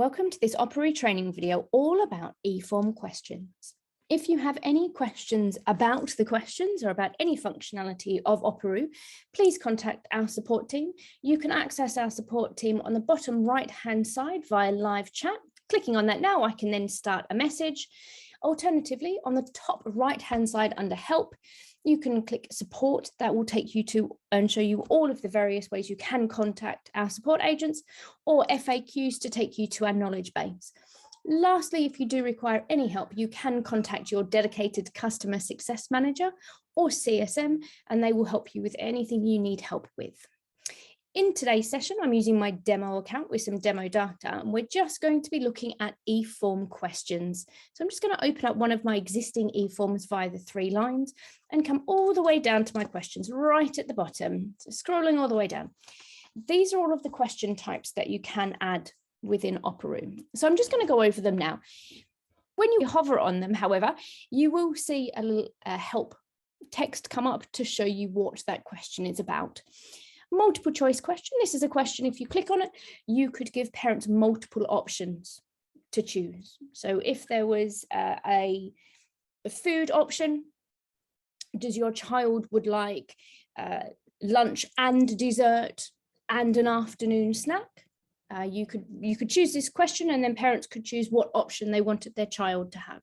Welcome to this Operoo training video all about eForm questions. If you have any questions about the questions or about any functionality of Operoo, please contact our support team. You can access our support team on the bottom right-hand side via live chat. Clicking on that now, I can then start a message. Alternatively, on the top right-hand side under help, you can click support. That will take you to and show you all of the various ways you can contact our support agents, or FAQs to take you to our knowledge base. Lastly, if you do require any help, you can contact your dedicated customer success manager or CSM, and they will help you with anything you need help with. In today's session, I'm using my demo account with some demo data, and we're just going to be looking at eForm questions. So I'm just going to open up one of my existing eForms via the 3 lines and come all the way down to my questions right at the bottom. So scrolling all the way down. These are all of the question types that you can add within Operoo. So I'm just going to go over them now. When you hover on them, however, you will see a help text come up to show you what that question is about. Multiple choice question. This is a question, if you click on it, you could give parents multiple options to choose. So if there was a food option, does your child would like lunch and dessert and an afternoon snack? You could choose this question, and then parents could choose what option they wanted their child to have.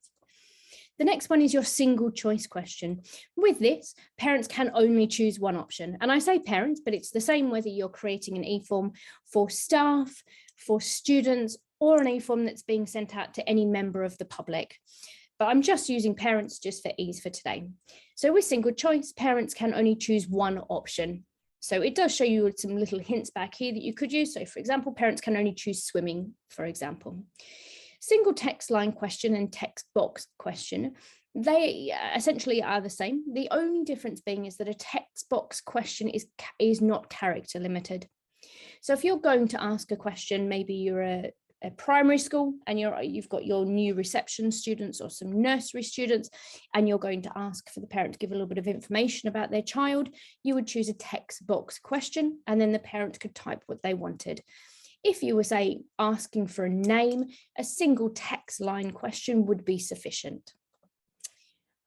The next one is your single choice question. With this, parents can only choose one option. And I say parents, but it's the same whether you're creating an eForm for staff, for students, or an eForm that's being sent out to any member of the public. But I'm just using parents just for ease for today. So with single choice, parents can only choose one option. So it does show you some little hints back here that you could use. So for example, parents can only choose swimming, for example. Single text line question and text box question, they essentially are the same. The only difference being is that a text box question is not character limited. So if you're going to ask a question, maybe you're a primary school and you've got your new reception students or some nursery students, and you're going to ask for the parent to give a little bit of information about their child, you would choose a text box question, and then the parent could type what they wanted. If you were, say, asking for a name, a single text line question would be sufficient.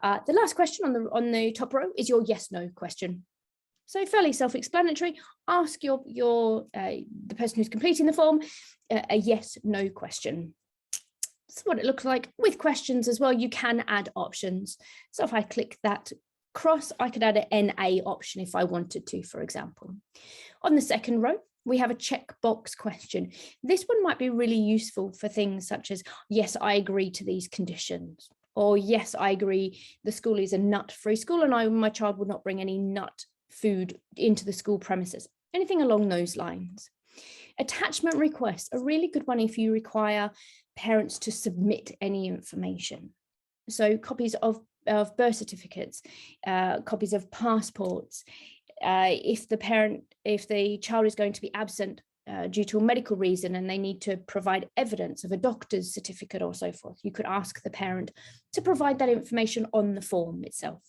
The last question on the top row is your yes/no question. So fairly self-explanatory. Ask the person who's completing the form a yes/no question. That's what it looks like. With questions as well, you can add options. So if I click that cross, I could add an NA option if I wanted to, for example. On the second row, we have a checkbox question. This one might be really useful for things such as, yes, I agree to these conditions, or yes, I agree the school is a nut-free school and my child would not bring any nut food into the school premises, anything along those lines. Attachment requests, a really good one if you require parents to submit any information. So copies of birth certificates, copies of passports, if the child is going to be absent due to a medical reason and they need to provide evidence of a doctor's certificate or so forth, you could ask the parent to provide that information on the form itself.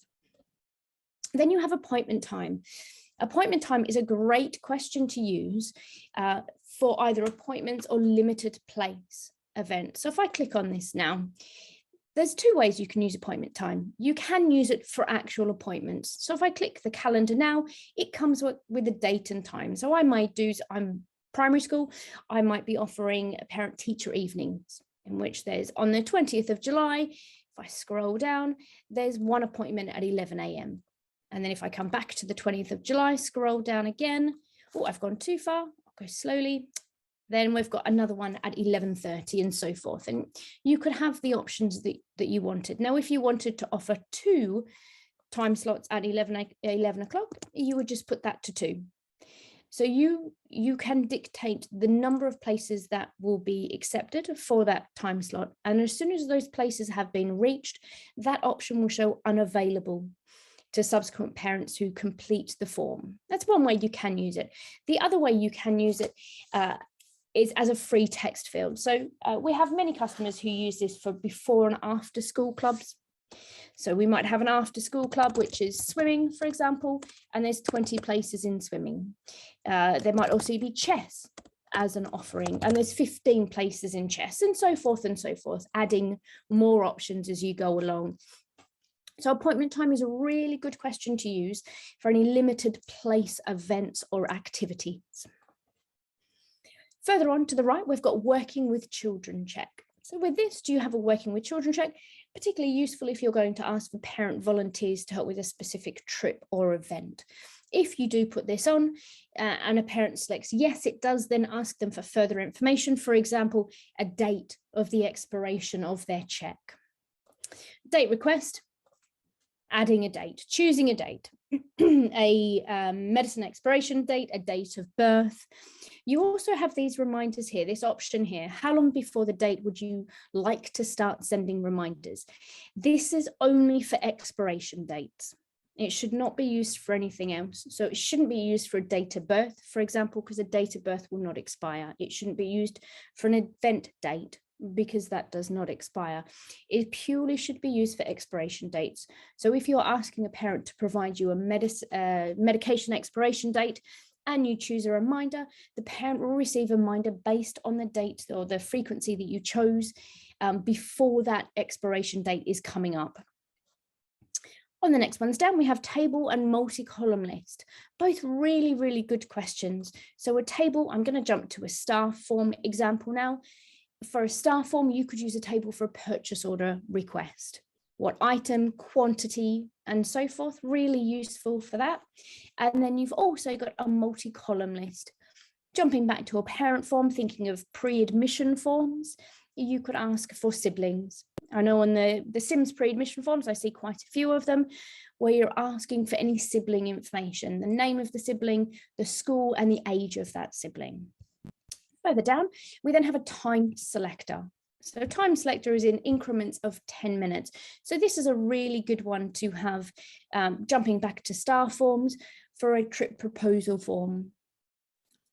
Then you have appointment time. Appointment time is a great question to use for either appointments or limited place events. So if I click on this now, there's 2 ways you can use appointment time. You can use it for actual appointments. So if I click the calendar now, it comes with a date and time. So I might do, I'm primary school, I might be offering a parent-teacher evenings, in which there's on the 20th of July, if I scroll down, there's one appointment at 11 a.m. And then if I come back to the 20th of July, scroll down again, oh, I've gone too far, I'll go slowly. Then we've got another one at 11:30 and so forth. And you could have the options that you wanted. Now, if you wanted to offer 2 time slots at 11 o'clock, you would just put that to 2. So you can dictate the number of places that will be accepted for that time slot. And as soon as those places have been reached, that option will show unavailable to subsequent parents who complete the form. That's one way you can use it. The other way you can use it is as a free text field. So we have many customers who use this for before and after school clubs. So we might have an after school club, which is swimming, for example, and there's 20 places in swimming. There might also be chess as an offering, and there's 15 places in chess, and so forth, adding more options as you go along. So appointment time is a really good question to use for any limited place events or activities. Further on to the right, we've got working with children check. So with this, do you have a working with children check? Particularly useful if you're going to ask for parent volunteers to help with a specific trip or event. If you do put this on and a parent selects yes, it does then ask them for further information, for example, a date of the expiration of their check. Date request, adding a date, choosing a date, a medicine expiration date, a date of birth. You also have these reminders here, this option here. How long before the date would you like to start sending reminders? This is only for expiration dates. It should not be used for anything else. So it shouldn't be used for a date of birth, for example, because a date of birth will not expire. It shouldn't be used for an event date, because that does not expire. It purely should be used for expiration dates. So if you're asking a parent to provide you a medication expiration date and you choose a reminder, the parent will receive a reminder based on the date or the frequency that you chose before that expiration date is coming up. On the next ones down, we have table and multi-column list, both really, really good questions. So a table, I'm going to jump to a staff form example now. For a staff form, you could use a table for a purchase order request. What item, quantity, and so forth, really useful for that. And then you've also got a multi-column list. Jumping back to a parent form, thinking of pre-admission forms, you could ask for siblings. I know on the Sims pre-admission forms, I see quite a few of them where you're asking for any sibling information, the name of the sibling, the school, and the age of that sibling. Further down, we then have a time selector. So time selector is in increments of 10 minutes. So this is a really good one to have, jumping back to staff forms for a trip proposal form.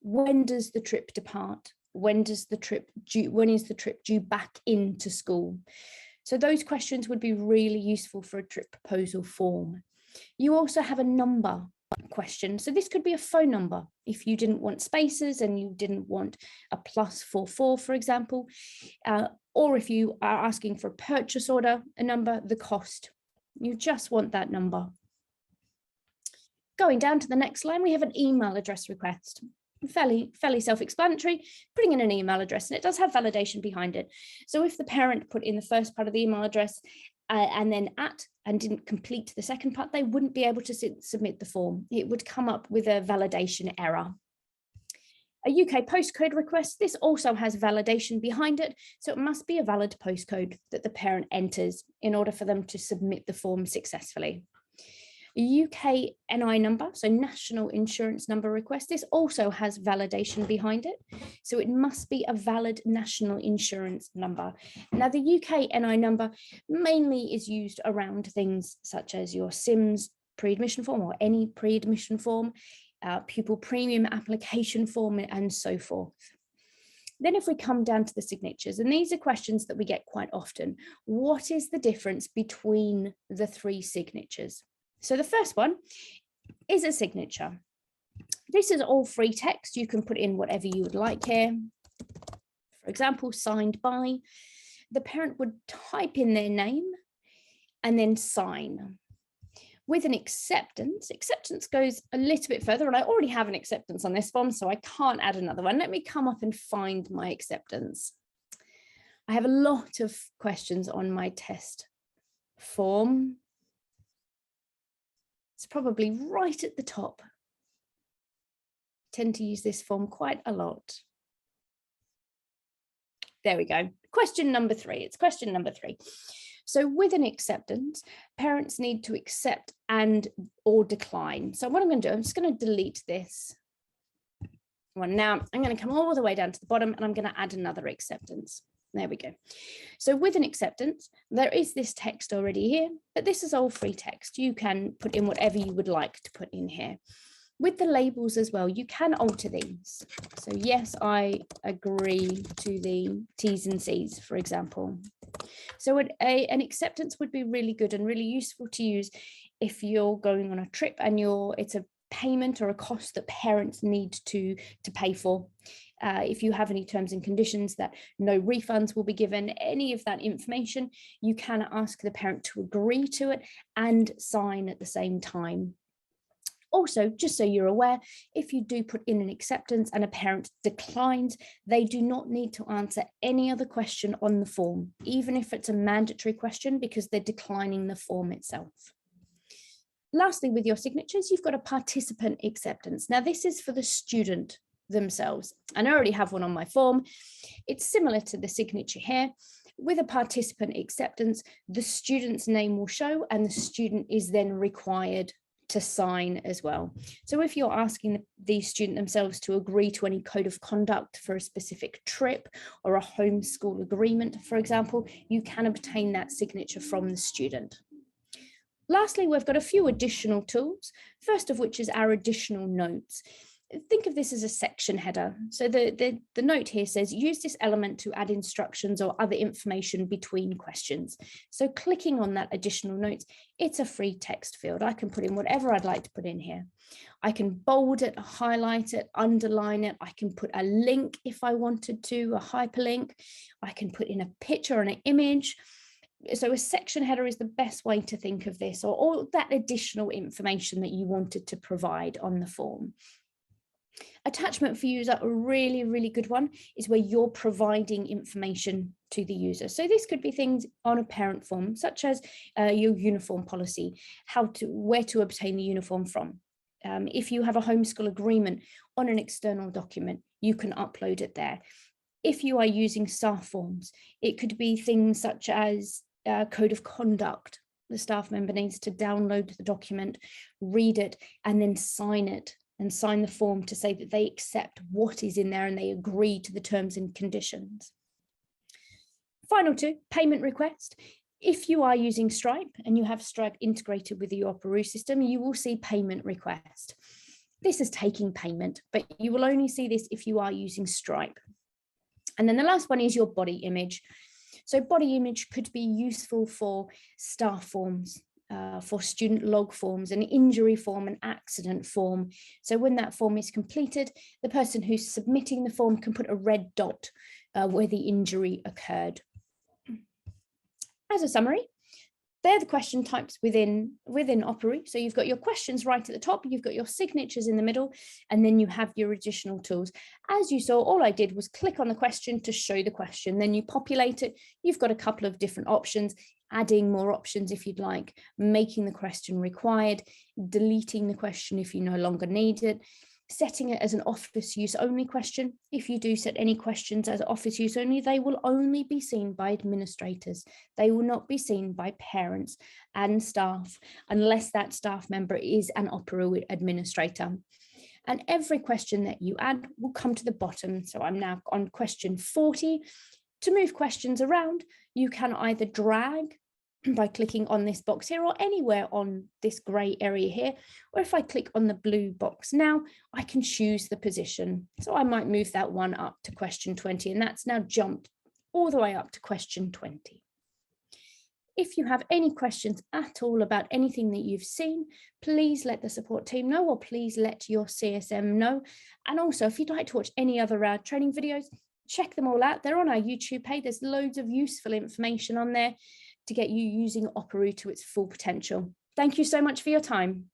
When does the trip depart? When is the trip due back into school? So those questions would be really useful for a trip proposal form. You also have a number question. So this could be a phone number if you didn't want spaces and you didn't want a +44, for example, or if you are asking for a purchase order, a number, the cost. You just want that number. Going down to the next line, we have an email address request. Fairly self-explanatory, putting in an email address, and it does have validation behind it. So if the parent put in the first part of the email address and then and didn't complete the second part, they wouldn't be able to submit the form. It would come up with a validation error. A UK postcode request, this also has validation behind it, so it must be a valid postcode that the parent enters in order for them to submit the form successfully. A UK NI number, so national insurance number request, this also has validation behind it, so it must be a valid national insurance number. Now the UK NI number mainly is used around things such as your Sims pre-admission form or any pre-admission form, pupil premium application form, and so forth. Then if we come down to the signatures, and these are questions that we get quite often, what is the difference between the three signatures? So the first one is a signature. This is all free text. You can put in whatever you would like here. For example, signed by. The parent would type in their name and then sign. With an acceptance goes a little bit further, and I already have an acceptance on this form, so I can't add another one. Let me come up and find my acceptance. I have a lot of questions on my test form. It's probably right at the top. I tend to use this form quite a lot. There we go. Question number 3. It's question number 3. So with an acceptance, parents need to accept and or decline. So what I'm going to do, I'm just going to delete this one. Now I'm going to come all the way down to the bottom and I'm going to add another acceptance. There we go. So with an acceptance, there is this text already here, but this is all free text. You can put in whatever you would like to put in here. With the labels as well, you can alter these. So yes, I agree to the T's and C's, for example. So an acceptance would be really good and really useful to use if you're going on a trip and it's a payment or a cost that parents need to pay for. If you have any terms and conditions that no refunds will be given, any of that information, you can ask the parent to agree to it and sign at the same time. Also, just so you're aware, if you do put in an acceptance and a parent declines, they do not need to answer any other question on the form, even if it's a mandatory question, because they're declining the form itself. Lastly, with your signatures, you've got a participant acceptance. Now, this is for the student themselves, and I already have one on my form. It's similar to the signature here. With a participant acceptance, the student's name will show and the student is then required to sign as well. So if you're asking the student themselves to agree to any code of conduct for a specific trip or a homeschool agreement, for example, you can obtain that signature from the student. Lastly, we've got a few additional tools, first of which is our additional notes. Think of this as a section header. So the note here says, use this element to add instructions or other information between questions. So clicking on that additional notes, it's a free text field. I can put in whatever I'd like to put in here. I can bold it, highlight it, underline it. I can put a link if I wanted to, a hyperlink. I can put in a picture or an image. So a section header is the best way to think of this, or all that additional information that you wanted to provide on the form. Attachment for user, a really, really good one, is where you're providing information to the user. So this could be things on a parent form, such as your uniform policy, where to obtain the uniform from. If you have a homeschool agreement on an external document, you can upload it there. If you are using staff forms, it could be things such as code of conduct. The staff member needs to download the document, read it, and then sign it, and sign the form to say that they accept what is in there and they agree to the terms and conditions. Final two, payment request. If you are using Stripe and you have Stripe integrated with your Operoo system, you will see payment request. This is taking payment, but you will only see this if you are using Stripe. And then the last one is your body image. So body image could be useful for staff forms, for student log forms, an injury form, an accident form. So when that form is completed, the person who's submitting the form can put a red dot where the injury occurred. As a summary, they're the question types within Operoo. So you've got your questions right at the top, you've got your signatures in the middle, and then you have your additional tools. As you saw, all I did was click on the question to show the question, then you populate it. You've got a couple of different options, adding more options if you'd like, making the question required, deleting the question if you no longer need it, setting it as an office use only question. If you do set any questions as office use only, they will only be seen by administrators. They will not be seen by parents and staff unless that staff member is an Operoo administrator. And every question that you add will come to the bottom. So I'm now on question 40. To move questions around, you can either drag by clicking on this box here or anywhere on this grey area here, or if I click on the blue box now, I can choose the position. So I might move that one up to question 20, and that's now jumped all the way up to question 20. If you have any questions at all about anything that you've seen, please let the support team know, or please let your CSM know. And also, if you'd like to watch any other training videos, check them all out. They're on our YouTube page. There's loads of useful information on there to get you using Operoo to its full potential. Thank you so much for your time.